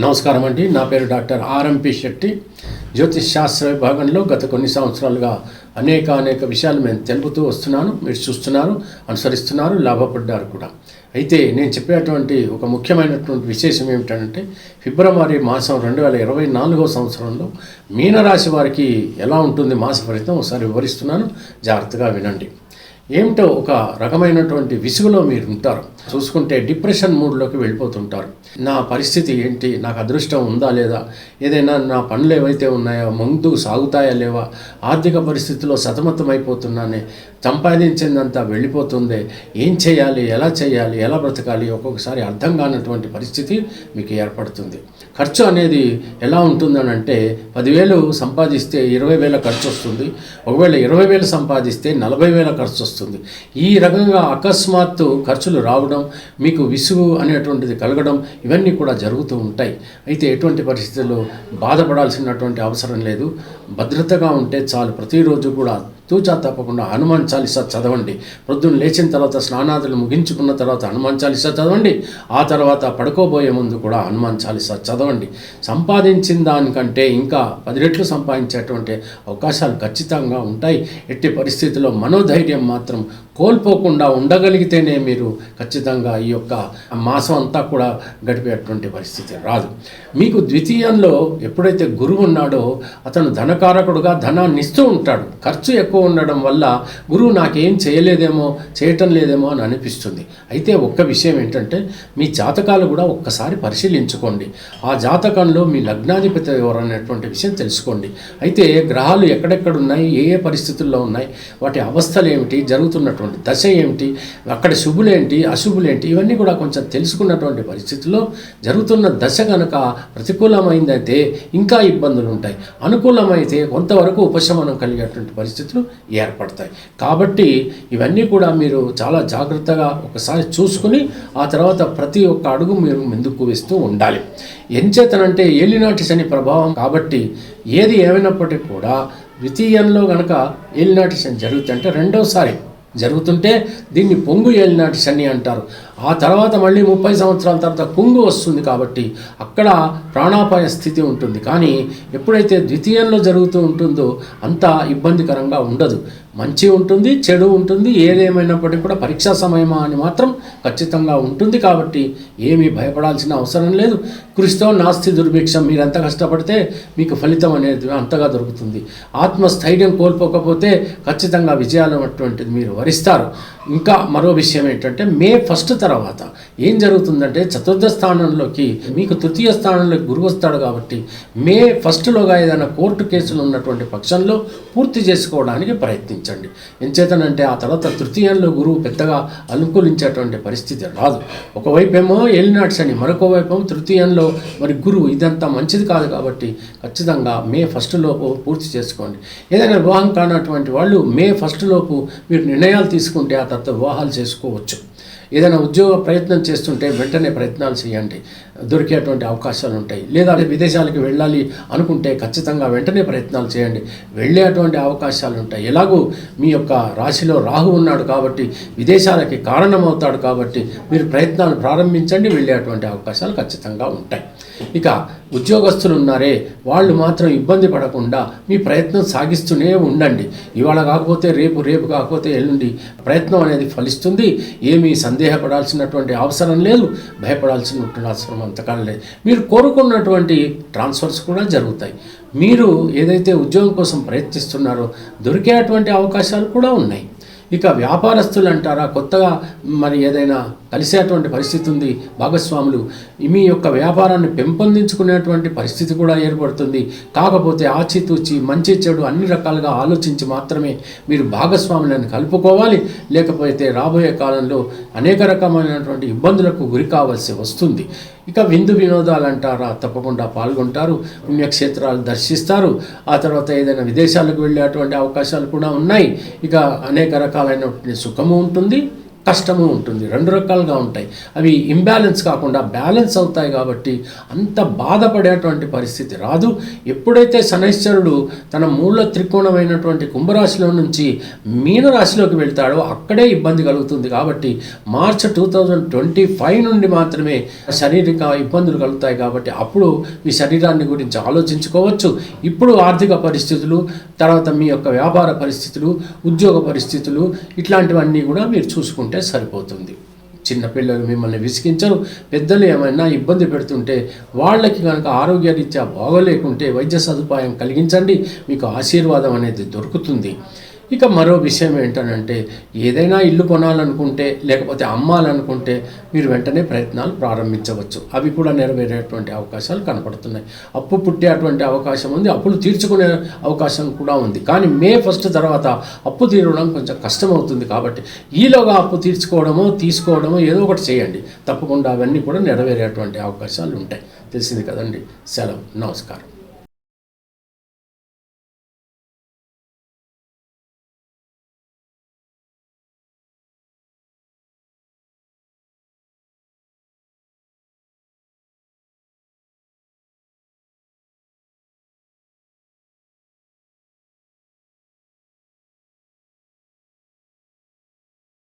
నమస్కారం అండి. నా పేరు డాక్టర్ ఆర్ఎంపి శెట్టి. జ్యోతిష్ శాస్త్ర విభాగంలో గత కొన్ని సంవత్సరాలుగా అనేక విషయాలు నేను తెలుపుతూ వస్తున్నాను. మీరు చూస్తున్నారు, అనుసరిస్తున్నారు, లాభపడ్డారు కూడా. అయితే నేను చెప్పేటువంటి ఒక ముఖ్యమైనటువంటి విశేషం ఏమిటంటే, ఫిబ్రవరి మాసం 2024 సంవత్సరంలో మీనరాశి వారికి ఎలా ఉంటుంది మాస ఫలితం ఒకసారి వివరిస్తున్నాను, జాగ్రత్తగా వినండి. ఏమిటో ఒక రకమైనటువంటి విసుగులో మీరు ఉంటారు. చూసుకుంటే డిప్రెషన్ మూడ్లోకి వెళ్ళిపోతుంటారు. నా పరిస్థితి ఏంటి, నాకు అదృష్టం ఉందా లేదా, ఏదైనా నా పనులు ఏవైతే ఉన్నాయో ముందుకు సాగుతాయా లేవా, ఆర్థిక పరిస్థితిలో సతమతమైపోతున్నానే, సంపాదించిందంతా వెళ్ళిపోతుందే, ఏం చేయాలి, ఎలా బ్రతకాలి, ఒక్కొక్కసారి అర్థం కానటువంటి పరిస్థితి మీకు ఏర్పడుతుంది. ఖర్చు అనేది ఎలా ఉంటుందని అంటే, 10,000 సంపాదిస్తే 20,000 ఖర్చు వస్తుంది. ఒకవేళ 20,000 సంపాదిస్తే 40,000 ఖర్చు వస్తుంది. ఈ రకంగా అకస్మాత్తు ఖర్చులు రావడం, మీకు విసుగు అనేటువంటిది కలగడం, ఇవన్నీ కూడా జరుగుతూ ఉంటాయి. అయితే ఎటువంటి పరిస్థితుల్లో బాధపడాల్సినటువంటి అవసరం లేదు. భద్రతగా ఉంటే చాలు. ప్రతిరోజు కూడా తూచా తప్పకుండా హనుమాన్ చాలీసా చదవండి. ప్రొద్దున లేచిన తర్వాత స్నానాదులు ముగించుకున్న తర్వాత హనుమాన్ చాలీసా చదవండి. ఆ తర్వాత పడుకోబోయే ముందు కూడా హనుమాన్ చాలీసా చదవండి. సంపాదించిన దానికంటే ఇంకా 10 రెట్లు సంపాదించేటువంటి అవకాశాలు ఖచ్చితంగా ఉంటాయి. ఎట్టి పరిస్థితుల్లో మనోధైర్యం మాత్రం కోల్పోకుండా ఉండగలిగితేనే మీరు ఖచ్చితంగా ఈ యొక్క మాసం అంతా కూడా గడిపేటువంటి పరిస్థితి రాదు. మీకు ద్వితీయంలో ఎప్పుడైతే గురువు ఉన్నాడో అతను ధనకారకుడుగా ధనాన్ని ఇస్తూ ఉంటాడు. ఖర్చు ఎక్కువ ఉండడం వల్ల గురువు నాకేం చేయటం లేదేమో అని అనిపిస్తుంది. అయితే ఒక్క విషయం ఏంటంటే, మీ జాతకాలు కూడా ఒక్కసారి పరిశీలించుకోండి. ఆ జాతకంలో మీ లగ్నాధిపతి ఎవరనేటువంటి విషయం తెలుసుకోండి. అయితే గ్రహాలు ఎక్కడెక్కడ ఉన్నాయి, ఏ పరిస్థితుల్లో ఉన్నాయి, వాటి అవస్థలు ఏమిటి, జరుగుతున్నటువంటి దశ ఏమిటి, అక్కడ శుభులేంటి, అశుభులేంటి, ఇవన్నీ కూడా కొంచెం తెలుసుకున్నటువంటి పరిస్థితుల్లో జరుగుతున్న దశ కనుక ప్రతికూలమైందైతే ఇంకా ఇబ్బందులు ఉంటాయి, అనుకూలమైతే కొంతవరకు ఉపశమనం కలిగేటువంటి పరిస్థితులు ఏర్పడతాయి. కాబట్టి ఇవన్నీ కూడా మీరు చాలా జాగ్రత్తగా ఒకసారి చూసుకుని ఆ తర్వాత ప్రతి ఒక్క అడుగు మీరు ముందుకు వేస్తూ ఉండాలి. ఎంచేతనంటే ఏలినాటి శని ప్రభావం కాబట్టి ఏది ఏమైనప్పటికీ కూడా ద్వితీయంలో కనుక ఏలినాటి శని జరుగుతుంటే రెండోసారి జరుగుతుంటే దీన్ని పొంగు ఏలినాటి శని అంటారు. ఆ తర్వాత మళ్ళీ 30 సంవత్సరాల తర్వాత కుంగు వస్తుంది. కాబట్టి అక్కడ ప్రాణాపాయ స్థితి ఉంటుంది. కానీ ఎప్పుడైతే ద్వితీయంలో జరుగుతూ ఉంటుందో అంత ఇబ్బందికరంగా ఉండదు. మంచి ఉంటుంది, చెడు ఉంటుంది. ఏదేమైనప్పటికీ కూడా పరీక్షా సమయమా అని మాత్రం ఖచ్చితంగా ఉంటుంది. కాబట్టి ఏమీ భయపడాల్సిన అవసరం లేదు. కృషితో నాస్తి దుర్భిక్షం. మీరు ఎంత కష్టపడితే మీకు ఫలితం అనేది అంతగా దొరుకుతుంది. ఆత్మస్థైర్యం కోల్పోకపోతే ఖచ్చితంగా విజయాలు అటువంటిది మీరు వరిస్తారు. ఇంకా మరో విషయం ఏంటంటే, మే 1 తర్వాత ఏం జరుగుతుందంటే, చతుర్థ స్థానంలోకి మీకు తృతీయ స్థానంలోకి గురువు వస్తాడు. కాబట్టి మే 1లోగా ఏదైనా కోర్టు కేసులు ఉన్నటువంటి పక్షంలో పూర్తి చేసుకోవడానికి ప్రయత్నించండి. ఎంచేతనంటే ఆ తర్వాత తృతీయంలో గురువు పెద్దగా అనుకూలించేటువంటి పరిస్థితి రాదు. ఒకవైపేమో ఏలినాటి శని, మరొక వైపేమో తృతీయంలో మరి గురువు. ఇదంతా మంచిది కాదు. కాబట్టి ఖచ్చితంగా మే 1లోపు పూర్తి చేసుకోండి. ఏదైనా వివాహం కానటువంటి వాళ్ళు మే 1లోపు మీరు నిర్ణయాలు తీసుకుంటే ఆ తర్వాత వివాహాలు చేసుకోవచ్చు. ఏదైనా ఉద్యోగ ప్రయత్నం చేస్తుంటే వెంటనే ప్రయత్నాలు చేయండి, దొరికేటువంటి అవకాశాలు ఉంటాయి. లేదా విదేశాలకు వెళ్ళాలి అనుకుంటే ఖచ్చితంగా వెంటనే ప్రయత్నాలు చేయండి, వెళ్ళేటువంటి అవకాశాలు ఉంటాయి. ఎలాగూ మీ యొక్క రాశిలో రాహు ఉన్నాడు కాబట్టి విదేశాలకి కారణమవుతాడు. కాబట్టి మీరు ప్రయత్నాలు ప్రారంభించండి, వెళ్ళేటువంటి అవకాశాలు ఖచ్చితంగా ఉంటాయి. ఇక ఉద్యోగస్తులు ఉన్నారే, వాళ్ళు మాత్రం ఇబ్బంది పడకుండా మీ ప్రయత్నం సాగిస్తూనే ఉండండి. ఇవాళ కాకపోతే రేపు, రేపు కాకపోతే ఎల్లుండి ప్రయత్నం అనేది ఫలిస్తుంది. ఏమీ సందేహపడాల్సినటువంటి అవసరం లేదు, భయపడాల్సినటువంటి అవసరం అంతకాలం లేదు. మీరు కోరుకున్నటువంటి ట్రాన్స్ఫర్స్ కూడా జరుగుతాయి. మీరు ఏదైతే ఉద్యోగం కోసం ప్రయత్నిస్తున్నారో దొరికేటువంటి అవకాశాలు కూడా ఉన్నాయి. ఇక వ్యాపారస్తులు అంటారా, కొత్తగా మరి ఏదైనా కలిసేటువంటి పరిస్థితి ఉంది, భాగస్వాములు మీ యొక్క వ్యాపారాన్ని పెంపొందించుకునేటువంటి పరిస్థితి కూడా ఏర్పడుతుంది. కాకపోతే ఆచితూచి మంచి చెడు అన్ని రకాలుగా ఆలోచించి మాత్రమే మీరు భాగస్వాములను కలుపుకోవాలి. లేకపోతే రాబోయే కాలంలో అనేక రకమైనటువంటి ఇబ్బందులకు గురి కావాల్సి వస్తుంది. ఇక విందు వినోదాలు అంటారా, తప్పకుండా పాల్గొంటారు, పుణ్యక్షేత్రాలు దర్శిస్తారు. ఆ తర్వాత ఏదైనా విదేశాలకు వెళ్ళేటువంటి అవకాశాలు కూడా ఉన్నాయి. ఇక అనేక రకాలైనటువంటి సుఖము ఉంటుంది, కష్టము ఉంటుంది. రెండు రకాలుగా ఉంటాయి. అవి ఇంబ్యాలెన్స్ కాకుండా బ్యాలెన్స్ అవుతాయి కాబట్టి అంత బాధపడేటువంటి పరిస్థితి రాదు. ఎప్పుడైతే శనైశ్వరుడు తన మూల త్రికోణమైనటువంటి కుంభరాశిలో నుంచి మీనరాశిలోకి వెళ్తాడో అక్కడే ఇబ్బంది కలుగుతుంది. కాబట్టి మార్చ్ 2025 నుండి మాత్రమే శారీరక ఇబ్బందులు కలుగుతాయి. కాబట్టి అప్పుడు మీ శరీరాన్ని గురించి ఆలోచించుకోవచ్చు. ఇప్పుడు ఆర్థిక పరిస్థితులు, తర్వాత మీ యొక్క వ్యాపార పరిస్థితులు, ఉద్యోగ పరిస్థితులు ఇట్లాంటివన్నీ కూడా మీరు చూసుకుంటే సరిపోతుంది. చిన్నపిల్లలు మిమ్మల్ని విసిగించరు. పెద్దలు ఏమైనా ఇబ్బంది పెడుతుంటే వాళ్ళకి కనుక ఆరోగ్యరీత్యా బాగోలేకుంటే వైద్య సదుపాయం కలిగించండి, మీకు ఆశీర్వాదం అనేది దొరుకుతుంది. ఇక మరో విషయం ఏంటనంటే, ఏదైనా ఇల్లు కొనాలనుకుంటే లేకపోతే అమ్మాలనుకుంటే మీరు వెంటనే ప్రయత్నాలు ప్రారంభించవచ్చు. అవి కూడా నెరవేరేటువంటి అవకాశాలు కనపడుతున్నాయి. అప్పు పుట్టేటువంటి అవకాశం ఉంది, అప్పులు తీర్చుకునే అవకాశం కూడా ఉంది. కానీ మే 1 తర్వాత అప్పు తీరడం కొంచెం కష్టమవుతుంది. కాబట్టి ఈలోగా అప్పు తీర్చుకోవడమో తీసుకోవడమో ఏదో ఒకటి చేయండి. తప్పకుండా అవన్నీ కూడా నెరవేరేటువంటి అవకాశాలు ఉంటాయి. తెలిసింది కదండి. సెలవు. నమస్కారం.